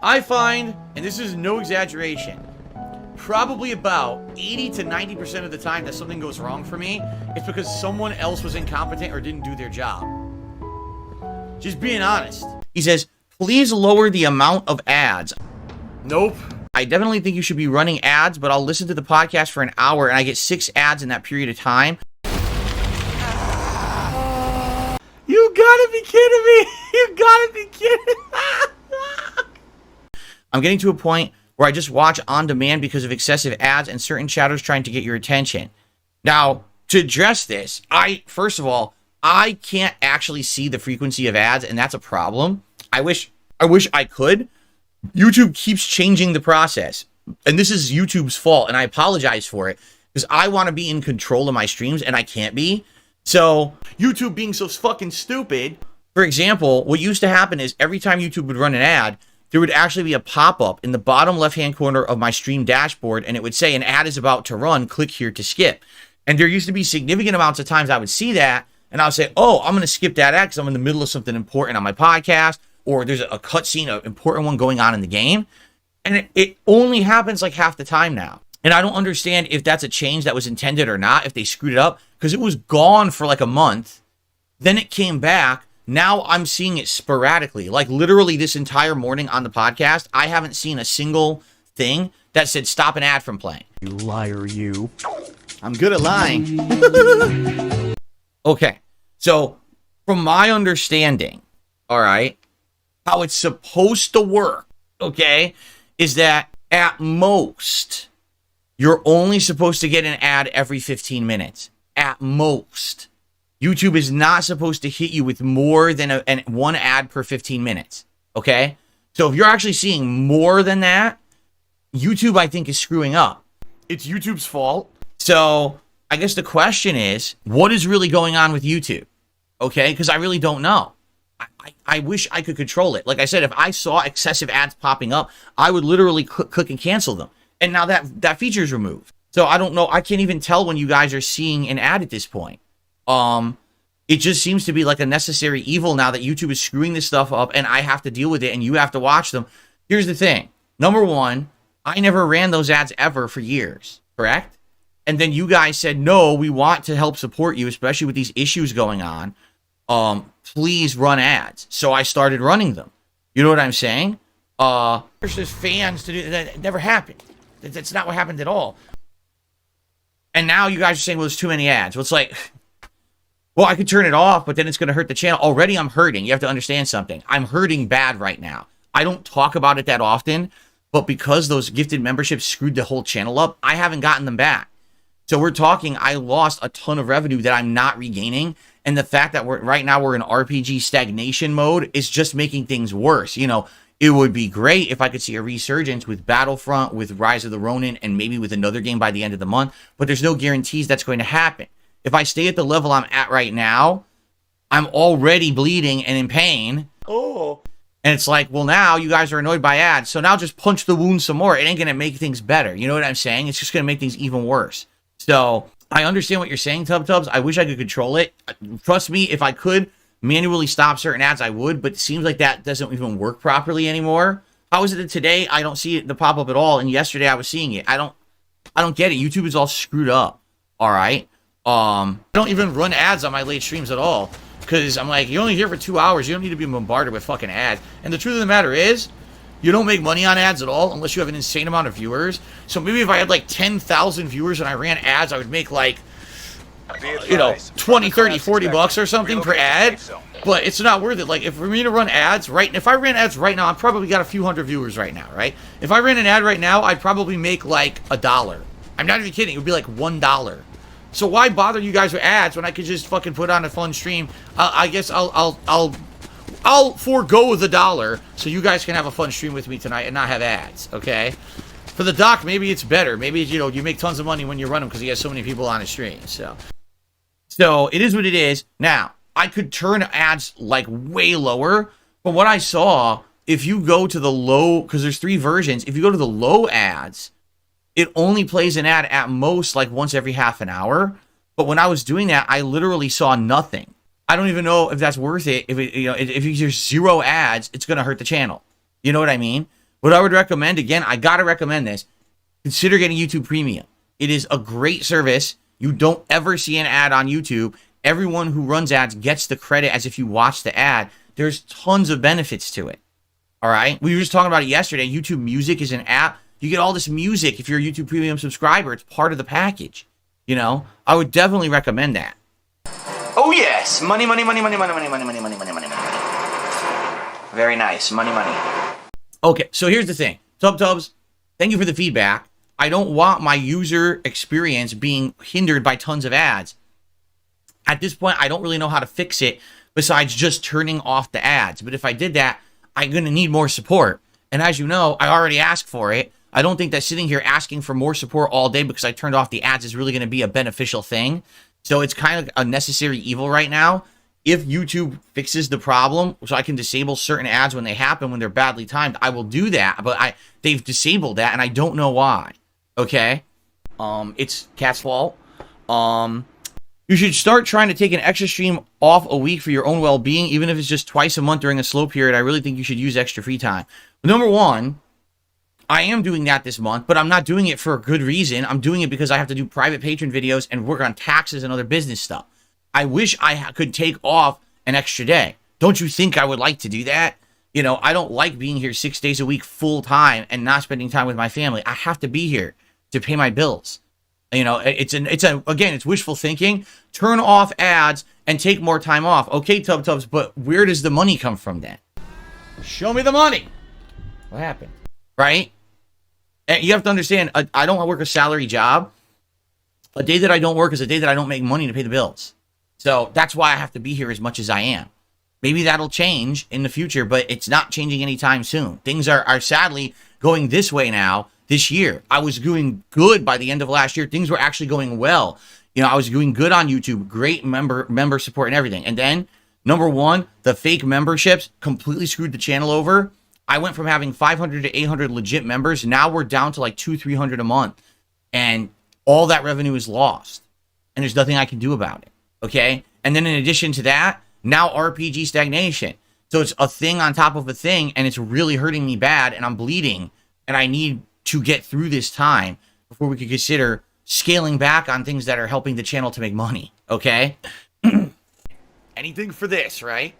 I find, and this is no exaggeration, probably about 80 to 90% of the time that something goes wrong for me, it's because someone else was incompetent or didn't do their job. Just being honest. He says, please lower the amount of ads. Nope. I definitely think you should be running ads, but I'll listen to the podcast for an hour and I get 6 ads in that period of time. You gotta be kidding me. You gotta be kidding. I'm getting to a point where I just watch on demand because of excessive ads and certain chatters trying to get your attention. Now, to address this, first of all, I can't actually see the frequency of ads, and that's a problem. I wish I could. YouTube keeps changing the process, and this is YouTube's fault, and I apologize for it because I want to be in control of my streams, and I can't be. So, YouTube being so fucking stupid. For example, what used to happen is every time YouTube would run an ad, there would actually be a pop-up in the bottom left-hand corner of my stream dashboard, and it would say an ad is about to run, click here to skip. And there used to be significant amounts of times I would see that, and I would say, oh, I'm going to skip that ad because I'm in the middle of something important on my podcast, or there's a cutscene, an important one going on in the game. And it only happens like half the time now. And I don't understand if that's a change that was intended or not, if they screwed it up, because it was gone for like a month. Then it came back. Now I'm seeing it sporadically. Like literally this entire morning on the podcast, I haven't seen a single thing that said stop an ad from playing. You liar, you. I'm good at lying. Okay. So from my understanding, all right, how it's supposed to work, okay, is that at most, you're only supposed to get an ad every 15 minutes. At most. YouTube is not supposed to hit you with more than one ad per 15 minutes, okay? So if you're actually seeing more than that, YouTube, I think, is screwing up. It's YouTube's fault. So I guess the question is, what is really going on with YouTube, okay? Because I really don't know. I wish I could control it. Like I said, if I saw excessive ads popping up, I would literally click and cancel them. And now that feature is removed. So I don't know. I can't even tell when you guys are seeing an ad at this point. It just seems to be like a necessary evil now that YouTube is screwing this stuff up and I have to deal with it and you have to watch them. Here's the thing. Number one, I never ran those ads ever for years, correct? And then you guys said, no, we want to help support you, especially with these issues going on. Please run ads. So I started running them. You know what I'm saying? There's just fans to do that. It never happened. That's not what happened at all. And now you guys are saying, well, there's too many ads. Well, it's like, well, I could turn it off, but then it's going to hurt the channel. Already I'm hurting. You have to understand something. I'm hurting bad right now. I don't talk about it that often, but because those gifted memberships screwed the whole channel up, I haven't gotten them back. So we're talking, I lost a ton of revenue that I'm not regaining. And the fact that right now we're in RPG stagnation mode is just making things worse. You know, it would be great if I could see a resurgence with Battlefront, with Rise of the Ronin, and maybe with another game by the end of the month. But there's no guarantees that's going to happen. If I stay at the level I'm at right now, I'm already bleeding and in pain. Oh. And it's like, well, now you guys are annoyed by ads. So now just punch the wound some more. It ain't going to make things better. You know what I'm saying? It's just going to make things even worse. So I understand what you're saying, Tubs. I wish I could control it. Trust me, if I could manually stop certain ads, I would. But it seems like that doesn't even work properly anymore. How is it that today I don't see the pop up at all, and yesterday I was seeing it? I don't get it. YouTube is all screwed up. All right. I don't even run ads on my late streams at all because I'm like, you're only here for 2 hours. You don't need to be bombarded with fucking ads. And the truth of the matter is, you don't make money on ads at all unless you have an insane amount of viewers. So maybe if I had like 10,000 viewers and I ran ads, I would make like, you know, 20, 30, 40 bucks or something per ad. But it's not worth it. Like, if for me to run ads if I ran ads right now, I've probably got a few hundred viewers right now, right? If I ran an ad right now, I'd probably make like $1. I'm not even kidding. It would be like $1. So why bother you guys with ads when I could just fucking put on a fun stream? I guess I'll forego the $1 so you guys can have a fun stream with me tonight and not have ads, okay? For the doc, maybe it's better. Maybe, you know, you make tons of money when you run them because he has so many people on his stream. So it is what it is. Now, I could turn ads like way lower, but what I saw, if you go to the low, because there's 3 versions, if you go to the low ads, it only plays an ad at most like once every half an hour. But when I was doing that, I literally saw nothing. I don't even know if that's worth it. If there's 0 ads, it's going to hurt the channel. You know what I mean? What I would recommend, again, I got to recommend this. Consider getting YouTube Premium. It is a great service. You don't ever see an ad on YouTube. Everyone who runs ads gets the credit as if you watch the ad. There's tons of benefits to it. All right. We were just talking about it yesterday. YouTube Music is an app. You get all this music if you're a YouTube Premium subscriber. It's part of the package. You know, I would definitely recommend that. Oh, yes. Money, money, money, money, money, money, money, money, money, money, money, money. Very nice. Money, money. Okay, so here's the thing. Tubs, thank you for the feedback. I don't want my user experience being hindered by tons of ads. At this point, I don't really know how to fix it besides just turning off the ads. But if I did that, I'm going to need more support. And as you know, I already asked for it. I don't think that sitting here asking for more support all day because I turned off the ads is really going to be a beneficial thing. So it's kind of a necessary evil right now. If YouTube fixes the problem, so I can disable certain ads when they happen, when they're badly timed, I will do that. But they've disabled that, and I don't know why. Okay? It's Cat's fault. You should start trying to take an extra stream off a week for your own well-being, even if it's just twice a month during a slow period. I really think you should use extra free time. Number one, I am doing that this month, but I'm not doing it for a good reason. I'm doing it because I have to do private patron videos and work on taxes and other business stuff. I wish I could take off an extra day. Don't you think I would like to do that? You know, I don't like being here 6 days a week full time and not spending time with my family. I have to be here to pay my bills. You know, again, it's wishful thinking. Turn off ads and take more time off. Okay, Tubs, but where does the money come from then? Show me the money. What happened? Right? And you have to understand, I don't work a salary job. A day that I don't work is a day that I don't make money to pay the bills. So that's why I have to be here as much as I am. Maybe that'll change in the future, but it's not changing anytime soon. Things are sadly going this way now this year. I was doing good by the end of last year. Things were actually going well. You know, I was doing good on YouTube, great member support and everything. And then, number one, the fake memberships completely screwed the channel over. I went from having 500 to 800 legit members. Now we're down to like 200-300 a month. And all that revenue is lost. And there's nothing I can do about it. Okay? And then in addition to that, now RPG stagnation. So it's a thing on top of a thing, and it's really hurting me bad, and I'm bleeding, and I need to get through this time before we could consider scaling back on things that are helping the channel to make money. Okay? Anything for this, right?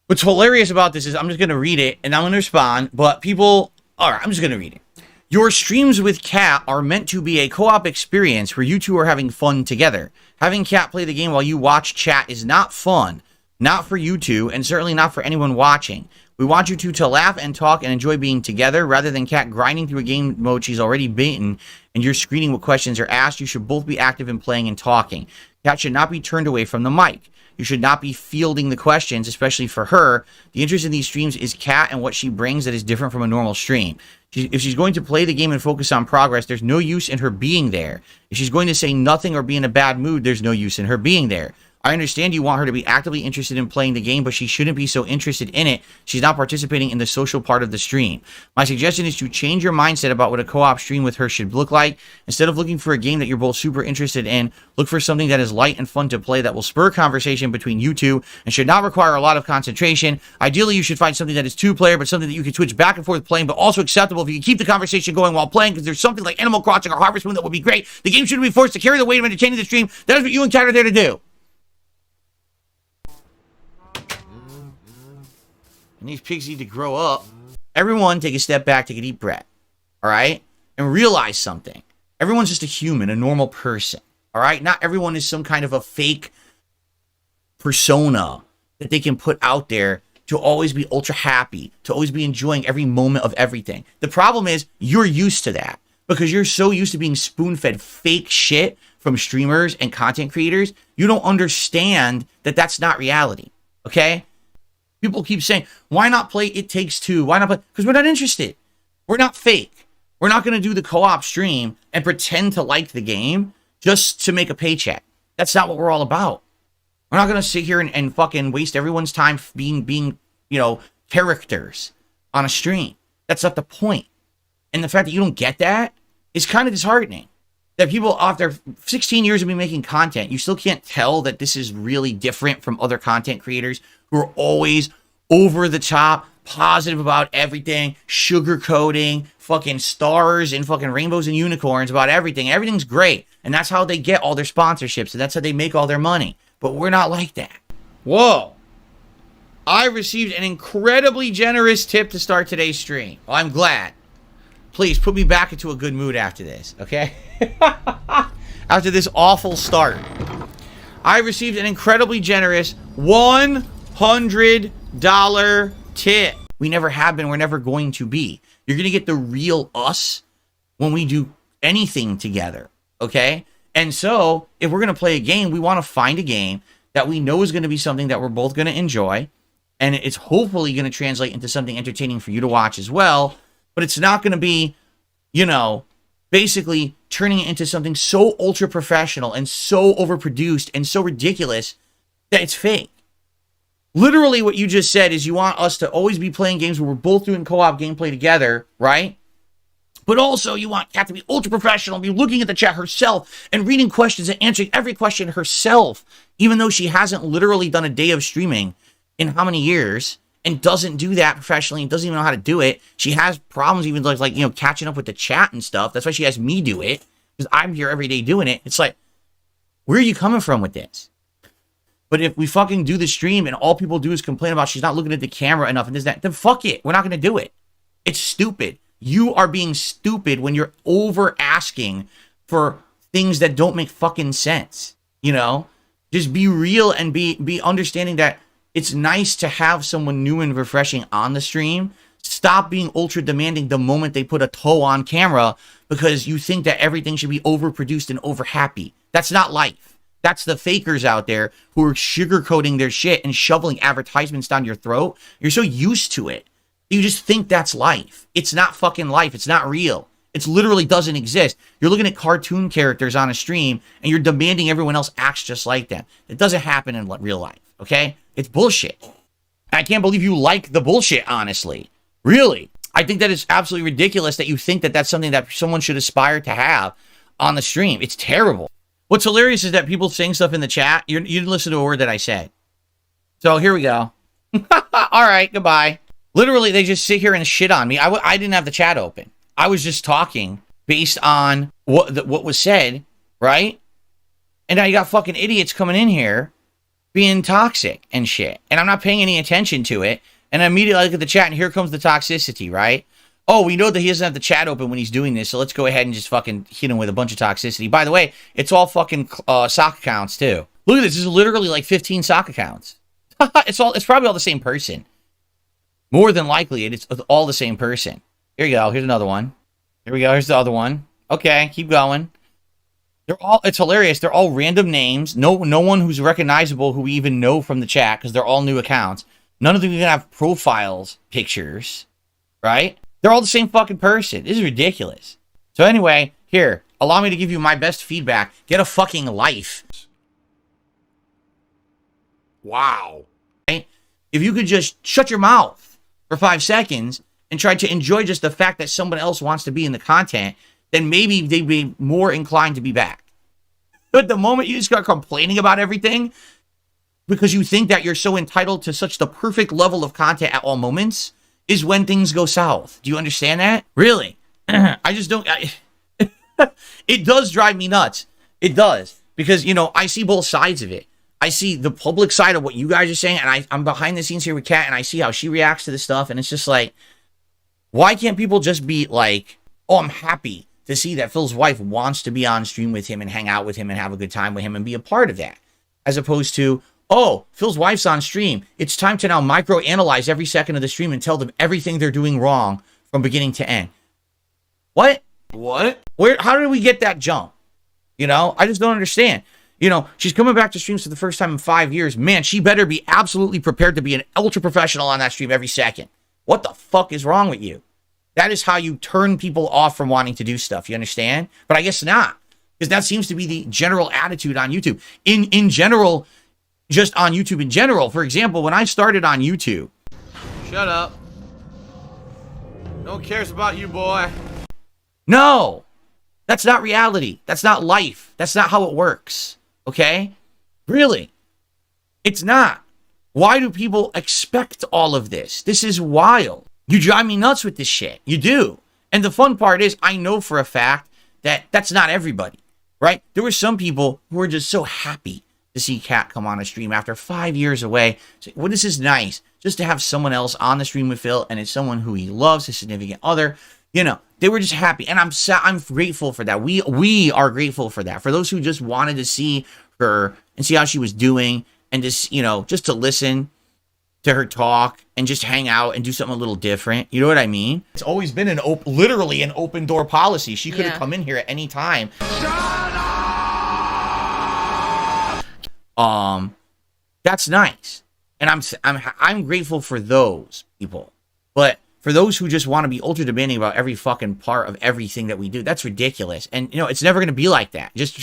What's hilarious about this is I'm just going to read it, and I'm going to respond, but people... Alright, I'm just going to read it. Your streams with Kat are meant to be a co-op experience where you two are having fun together. Having Kat play the game while you watch chat is not fun. Not for you two, and certainly not for anyone watching. We want you two to laugh and talk and enjoy being together, rather than Kat grinding through a game mode she's already beaten, and you're screening what questions are asked. You should both be active in playing and talking. Kat should not be turned away from the mic. You should not be fielding the questions, especially for her. The interest in these streams is Kat and what she brings that is different from a normal stream. If she's going to play the game and focus on progress, there's no use in her being there. If she's going to say nothing or be in a bad mood, there's no use in her being there. I understand you want her to be actively interested in playing the game, but she shouldn't be so interested in it. She's not participating in the social part of the stream. My suggestion is to change your mindset about what a co-op stream with her should look like. Instead of looking for a game that you're both super interested in, look for something that is light and fun to play that will spur conversation between you two and should not require a lot of concentration. Ideally, you should find something that is two-player, but something that you can switch back and forth playing, but also acceptable if you can keep the conversation going while playing, because there's something like Animal Crossing or Harvest Moon that would be great. The game shouldn't be forced to carry the weight of entertaining the stream. That is what you and Kat are there to do. And these pigs need to grow up. Everyone take a step back, take a deep breath. All right? And realize something. Everyone's just a human, a normal person. All right? Not everyone is some kind of a fake persona that they can put out there to always be ultra happy, to always be enjoying every moment of everything. The problem is you're used to that because you're so used to being spoon-fed fake shit from streamers and content creators. You don't understand that that's not reality. Okay? People keep saying, why not play It Takes Two? Why not play? Because we're not interested. We're not fake. We're not going to do the co-op stream and pretend to like the game just to make a paycheck. That's not what we're all about. We're not going to sit here and fucking waste everyone's time being, you know, characters on a stream. That's not the point. And the fact that you don't get that is kind of disheartening. That people, after 16 years of me making content, you still can't tell that this is really different from other content creators who are always over the top, positive about everything, sugarcoating, fucking stars and fucking rainbows and unicorns about everything. Everything's great. And that's how they get all their sponsorships. And that's how they make all their money. But we're not like that. Whoa. I received an incredibly generous tip to start today's stream. Well, I'm glad. Please put me back into a good mood after this, okay? After this awful start. I received an incredibly generous $100 tip. We never have been, we're never going to be. You're going to get the real us when we do anything together, okay? And so, if we're going to play a game, we want to find a game that we know is going to be something that we're both going to enjoy, and it's hopefully going to translate into something entertaining for you to watch as well, but it's not going to be, you know, basically turning it into something so ultra professional and so overproduced and so ridiculous that it's fake. Literally what you just said is you want us to always be playing games where we're both doing co-op gameplay together, right? But also you want Kat to be ultra professional, be looking at the chat herself and reading questions and answering every question herself, even though she hasn't literally done a day of streaming in how many years and doesn't do that professionally and doesn't even know how to do it. She has problems even like you know, catching up with the chat and stuff. That's why she has me do it, because I'm here every day doing it. It's like, where are you coming from with this? But if we fucking do the stream and all people do is complain about she's not looking at the camera enough and this, that, then fuck it. We're not going to do it. It's stupid. You are being stupid when you're over asking for things that don't make fucking sense. You know, just be real and be understanding that it's nice to have someone new and refreshing on the stream. Stop being ultra demanding the moment they put a toe on camera because you think that everything should be overproduced and over happy. That's not life. That's the fakers out there who are sugarcoating their shit and shoveling advertisements down your throat. You're so used to it. You just think that's life. It's not fucking life. It's not real. It literally doesn't exist. You're looking at cartoon characters on a stream and you're demanding everyone else acts just like them. It doesn't happen in real life, okay? It's bullshit. I can't believe you like the bullshit, honestly. Really. I think that it's absolutely ridiculous that you think that that's something that someone should aspire to have on the stream. It's terrible. What's hilarious is that people saying stuff in the chat. You didn't listen to a word that I said. So here we go. All right, goodbye. Literally, they just sit here and shit on me. I didn't have the chat open. I was just talking based on what was said, right? And now you got fucking idiots coming in here being toxic and shit. And I'm not paying any attention to it. And I immediately look at the chat and here comes the toxicity, right? Oh, we know that he doesn't have the chat open when he's doing this, so let's go ahead and just fucking hit him with a bunch of toxicity. By the way, it's all fucking sock accounts, too. Look at this. This is literally like 15 sock accounts. It's probably all the same person. More than likely, it's all the same person. Here you go. Here's another one. Here we go. Here's the other one. Okay, keep going. It's hilarious. They're all random names. No one who's recognizable who we even know from the chat, because they're all new accounts. None of them even have profiles, pictures, right? They're all the same fucking person. This is ridiculous. So anyway, here, allow me to give you my best feedback. Get a fucking life. Wow. Right? If you could just shut your mouth for 5 seconds and try to enjoy just the fact that someone else wants to be in the content, then maybe they'd be more inclined to be back. But the moment you start complaining about everything because you think that you're so entitled to such the perfect level of content at all moments, is when things go south. Do you understand that? Really? I just don't... it does drive me nuts. It does. Because, you know, I see both sides of it. I see the public side of what you guys are saying, and I'm behind the scenes here with Kat, and I see how she reacts to this stuff, and it's just like, why can't people just be like, oh, I'm happy to see that Phil's wife wants to be on stream with him and hang out with him and have a good time with him and be a part of that. As opposed to, oh, Phil's wife's on stream. It's time to now microanalyze every second of the stream and tell them everything they're doing wrong from beginning to end. What? What? How did we get that jump? You know, I just don't understand. You know, she's coming back to streams for the first time in 5 years. Man, she better be absolutely prepared to be an ultra professional on that stream every second. What the fuck is wrong with you? That is how you turn people off from wanting to do stuff. You understand? But I guess not. Because that seems to be the general attitude on YouTube. In general... Just on YouTube in general. For example, when I started on YouTube. Shut up. No one cares about you, boy. No. That's not reality. That's not life. That's not how it works. Okay? Really. It's not. Why do people expect all of this? This is wild. You drive me nuts with this shit. You do. And the fun part is, I know for a fact that that's not everybody, right? There were some people who were just so happy to see Kat come on a stream after 5 years away. So, well, this is nice just to have someone else on the stream with Phil, and it's someone who he loves, his significant other. You know, they were just happy, and I'm grateful for that. We are grateful for that. For those who just wanted to see her and see how she was doing, and just, you know, just to listen to her talk and just hang out and do something a little different. You know what I mean? It's always been literally an open door policy. She could have come in here at any time. That's nice, and I'm grateful for those people. But for those who just want to be ultra demanding about every fucking part of everything that we do, that's ridiculous. And you know, it's never going to be like that. Just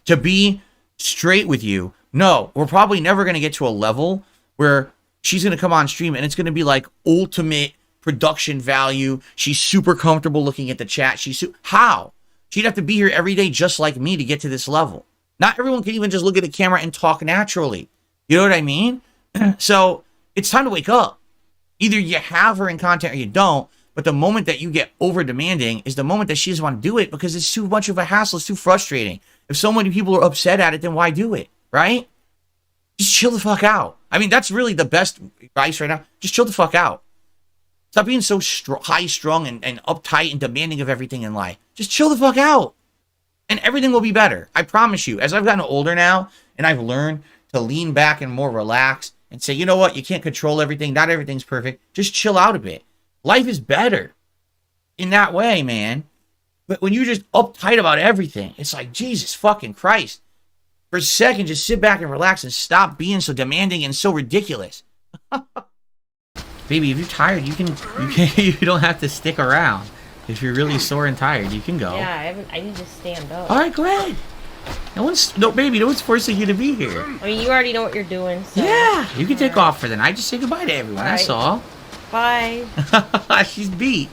to be straight with you, no, we're probably never going to get to a level where she's going to come on stream and it's going to be like ultimate production value. She's super comfortable looking at the chat. How? She'd have to be here every day just like me to get to this level. Not everyone can even just look at the camera and talk naturally. You know what I mean? So it's time to wake up. Either you have her in content or you don't. But the moment that you get over demanding is the moment that she doesn't want to do it, because it's too much of a hassle. It's too frustrating. If so many people are upset at it, then why do it? Right? Just chill the fuck out. I mean, that's really the best advice right now. Just chill the fuck out. Stop being so high-strung and uptight and demanding of everything in life. Just chill the fuck out. And everything will be better. I promise you. As I've gotten older now, and I've learned to lean back and more relax and say, you know what? You can't control everything. Not everything's perfect. Just chill out a bit. Life is better in that way, man. But when you're just uptight about everything, it's like, Jesus fucking Christ. For a second, just sit back and relax and stop being so demanding and so ridiculous. Baby, if you're tired, you don't have to stick around. If you're really sore and tired, you can go. Yeah, I need to stand up. All right, go ahead. Baby, no one's forcing you to be here. I mean, you already know what you're doing. So. Yeah, you can take off for the night. Just say goodbye to everyone. That's all. Bye. She's beat.